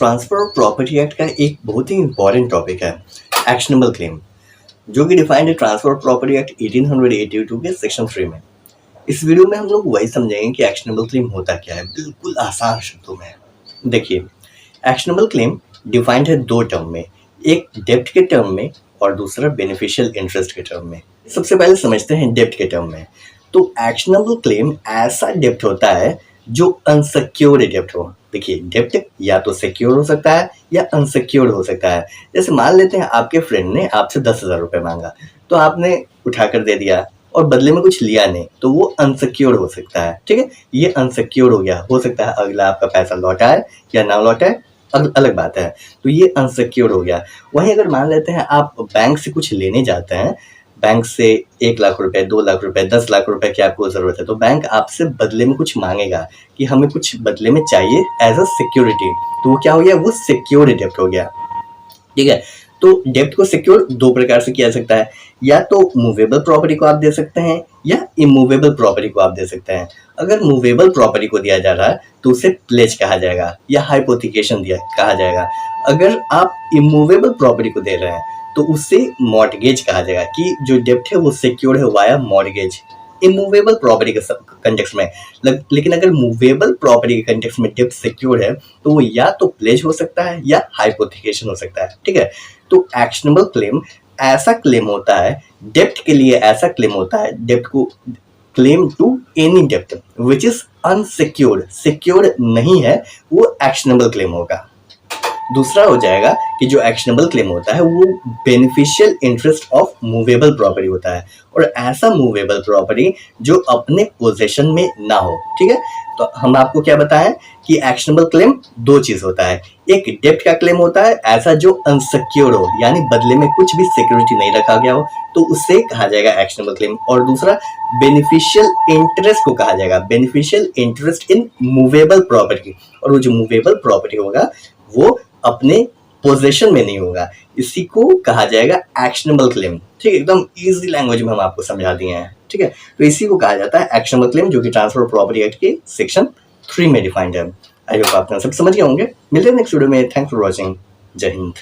Transfer of property act का एक बहुत ही इंपॉर्टेंट टॉपिक है एक्शनेबल क्लेम, जो कि डिफाइंड है ट्रांसफर ऑफ प्रॉपर्टी एक्ट 1882 के सेक्शन 3 में। इस वीडियो में हम लोग वही समझेंगे कि एक्शनेबल क्लेम होता क्या है, बिल्कुल आसान शब्दों में। देखिए, एक्शनेबल क्लेम डिफाइंड है दो टर्म में, एक डेब्ट के टर्म में और दूसरा बेनिफिशियल इंटरेस्ट के टर्म में। सबसे पहले समझते हैं डेब्ट के टर्म में। तो एक्शनेबल क्लेम ऐसा डेब्ट होता है जो अनसिक्योर्ड डेब्ट हो। देखिए, डेब्ट या तो सिक्योर हो सकता है या अनसिक्योर्ड हो सकता है। जैसे मान लेते हैं आपके फ्रेंड ने आपसे 10,000 रुपये मांगा, तो आपने उठाकर दे दिया और बदले में कुछ लिया नहीं, तो वो अनसिक्योर्ड हो सकता है। ठीक है, ये अनसिक्योर्ड हो गया। हो सकता है अगला आपका पैसा लौटा है या ना लौटा है, अलग बात है। तो ये अनसिक्योर्ड हो गया। वहीं अगर मान लेते हैं आप बैंक से कुछ लेने जाते हैं, बैंक से 1 लाख रुपए, 2 लाख रुपए, 10 लाख रुपए की आपको ज़रूरत है, तो बैंक आपसे बदले में कुछ मांगेगा कि हमें कुछ बदले में चाहिए एज अ सिक्योरिटी। तो वो क्या हो गया, वो सिक्योर्ड डेब्ट हो गया। ठीक है, तो डेब्ट को सिक्योर दो प्रकार से किया जा सकता है, या तो मूवेबल प्रॉपर्टी को आप दे सकते हैं या इमूवेबल प्रॉपर्टी को आप दे सकते हैं। अगर मूवेबल प्रॉपर्टी को दिया जा रहा है तो उसे प्लेज कहा जाएगा या हाइपोथिकेशन दिया कहा जाएगा। अगर आप इमूवेबल प्रॉपर्टी को दे रहे हैं तो उससे मॉर्टगेज कहा जाएगा कि जो डेब्ट है वो सिक्योर्ड है वाया मॉर्टगेज, इमूवेबल प्रॉपर्टी के कंटेक्स्ट में। लेकिन अगर मूवेबल प्रॉपर्टी के कंटेक्स्ट में डेब्ट सिक्योर्ड है तो वो या तो प्लेज हो सकता है या हाइपोथिकेशन हो सकता है। ठीक है, तो एक्शनेबल क्लेम ऐसा क्लेम होता है, डेब्ट के लिए ऐसा क्लेम होता है, डेब्ट को क्लेम टू एनी डेब्ट विच इज अनसिक्योर्ड, सिक्योर्ड नहीं है, वो एक्शनेबल क्लेम होगा। दूसरा हो जाएगा कि जो एक्शनेबल क्लेम होता है वो beneficial interest of movable property होता है, और ऐसा मूवेबल प्रॉपर्टी जो अपने पोजेशन में ना हो। ठीक है, तो हम आपको क्या बताएं कि एक्शनेबल क्लेम दो चीज होता है, एक डेब्ट का क्लेम होता है ऐसा जो अनसिक्योर्ड हो, यानी बदले में कुछ भी सिक्योरिटी नहीं रखा गया हो, तो उससे कहा जाएगा एक्शनेबल क्लेम। और दूसरा बेनिफिशियल इंटरेस्ट को कहा जाएगा, beneficial interest in movable property, और वो जो मूवेबल प्रॉपर्टी होगा वो अपने पोजेशन में नहीं होगा, इसी को कहा जाएगा एक्शनेबल क्लेम। ठीक है, एकदम इजी लैंग्वेज में हम आपको समझा दिए हैं। ठीक है, तो इसी को कहा जाता है एक्शनेबल क्लेम, जो कि ट्रांसफर ऑफ प्रॉपर्टी एक्ट के सेक्शन 3 में डिफाइंड है। आई होप आप सब समझ गए होंगे। मिलते हैं नेक्स्ट वीडियो में। Thanks for watching. जय हिंद।